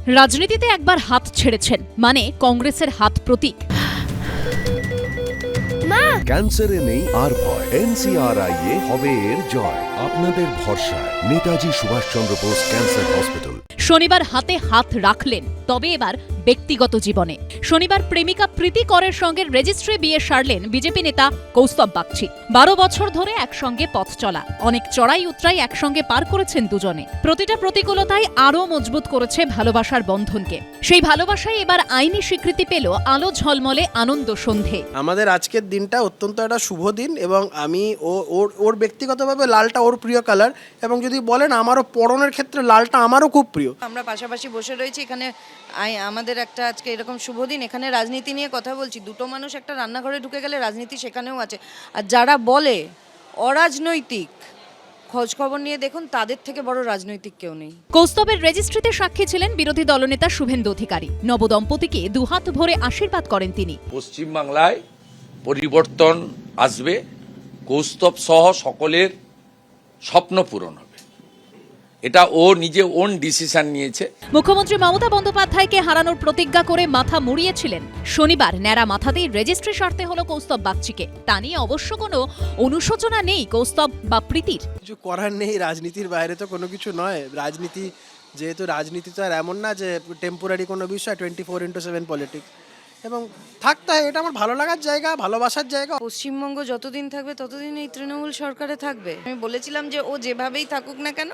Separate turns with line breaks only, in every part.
রাজনীতিতে একবার হাত ছেড়েছেন মানে কংগ্রেসের হাত প্রতীক।
ক্যান্সারে নেই আর ভয়, NCRI হবে এর জয়। আপনাদের ভরসায় নেতাজি সুভাষচন্দ্র বোস ক্যান্সার হসপিটাল।
শনিবার হাতে হাত রাখলেন, তবে এবার ব্যক্তিগত জীবনে। শনিবার প্রেমিকা প্রীতি করের সঙ্গে রেজিস্ট্রি বিয়ে সারলেন বিজেপি নেতা কৌস্তব বাগচি। 12 বছর ধরে একসঙ্গে পথ চলা, অনেক চড়াই উতরাই একসঙ্গে পার করেছেন দুজনে। প্রতিটা প্রতিকূলতাই আরও মজবুত করেছে ভালোবাসার বন্ধনকে। সেই ভালোবাসায় এবার আইনি স্বীকৃতি পেল আলো ঝলমলে আনন্দ সন্ধে।
আমাদের আজকের দিনটা অত্যন্ত একটা শুভ দিন এবং আমি ওর ব্যক্তিগতভাবে লালটা ওর প্রিয় কালার, এবং যদি বলেন আমারও পরনের ক্ষেত্রে লালটা আমারও খুব প্রিয়।
আমরা পাশাপাশি বসে রয়েছি এখানে, আমাদের একটা আজকে এরকম শুভ দিন, এখানে রাজনীতি নিয়ে কথা বলছি। দুটো মানুষ একটা রান্নাঘরে ঢুকে গেলে রাজনীতি সেখানেও আছে। আর যারা বলে অরাজনৈতিক, খোঁজ খবর নিয়ে দেখুন তাদের থেকে বড় রাজনৈতিক কেউ নেই।
কৌস্তবের রেজিস্ট্রিতে সাক্ষী ছিলেন বিরোধী দলনেতা শুভেন্দু অধিকারী। নবদম্পতিকে দুহাত ভরে আশীর্বাদ করেন তিনি।
পশ্চিমবাংলায় পরিবর্তন আসবে, কৌস্তব সহ সকলের স্বপ্ন পূরণ হবে, এটা ও নিজে ওন ডিসিশন নিয়েছে।
মুখ্যমন্ত্রী মমতা বন্দ্যোপাধ্যায়কে হারানোর প্রতিজ্ঞা করে মাথা মুড়িয়েছিলেন। শনিবার ন্যাড়া মাথাতেই রেজিস্ট্রি সারতে হলো কৌস্তব বাগচিকে। তা নিয়ে অবশ্য কোনো অনুশোচনা নেই কৌস্তব বা প্রীতির।
কিছু করার নেই, রাজনীতির বাইরে তো কোনো কিছু নয়। রাজনীতি যেহেতু রাজনীতি তো আর এমন না যে টেম্পোরারি কোনো বিষয়, 24/7 পলিটিক্স, এবং থাকতে হয়। এটা আমার ভালো লাগার জায়গা, ভালোবাসার জায়গা।
পশ্চিমবঙ্গ যতদিন থাকবে ততদিন এই তৃণমূল সরকারে থাকবে। আমি বলেছিলাম যে ও যেভাবেই থাকুক না কেন,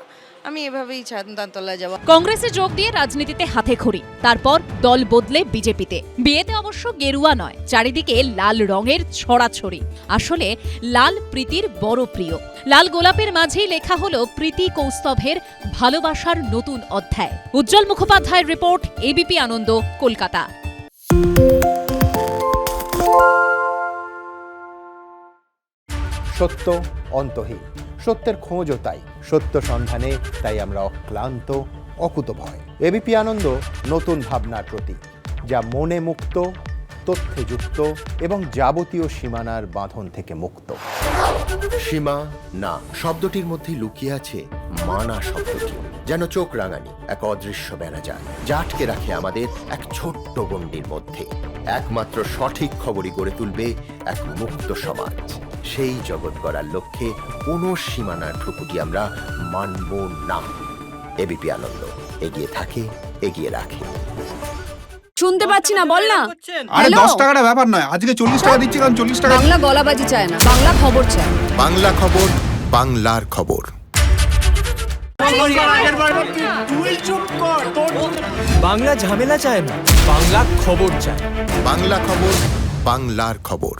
আমি এভাবেই ছাদতলায় যাব।
কংগ্রেসে যোগ দিয়ে রাজনীতিতে হাতে খড়ি, তারপর দল বদলে বিজেপিতে। বিয়েতে অবশ্য গেরুয়া নয়, চারিদিকে লাল রঙের ছড়াছড়ি। আসলে লাল প্রীতির বড় প্রিয়। লাল গোলাপের মাঝেই লেখা হলো প্রীতি কৌস্তভের ভালোবাসার নতুন অধ্যায়। উজ্জ্বল মুখোপাধ্যায়ের রিপোর্ট, ABP আনন্দ, কলকাতা।
সত্য অন্তহীন, সত্যের খোঁজও তাই, সত্য সন্ধানে তাই আমরা অক্লান্ত, অকুতভয়। ABP আনন্দ নতুন ভাবনার প্রতীক, যা মনে মুক্ত, তথ্যে যুক্ত এবং যাবতীয় সীমানার বাঁধন থেকে মুক্ত।
সীমা না শব্দটির মধ্যে লুকিয়ে আছে মানা শব্দটি, যেন চোখ রাঙানি এক অদৃশ্য বেড়াজাল, যা আটকে রাখে আমাদের এক ছোট্ট গণ্ডির মধ্যে। একমাত্র সঠিক খবরই গড়ে তুলবে এক মুক্ত সমাজ। সেই জগৎ গড়ার লক্ষ্যে কোনো সীমানার ঠুকুটি আমরা মানব না। ABP আনন্দ এগিয়ে থাকে, এগিয়ে রাখে।
শুনতে পাচ্ছি না, বল না।
আরে 10 টাকাটা ব্যাপার নয়, আজকে 40 টাকা দিচ্ছি, কারণ 40 টাকা।
বাংলা গলাবাজি চায় না, বাংলা খবর চায়।
বাংলা খবর, বাংলার খবর।
বাংলা ঝামেলা চায় না, বাংলা খবর চায়।
বাংলা খবর, বাংলার খবর।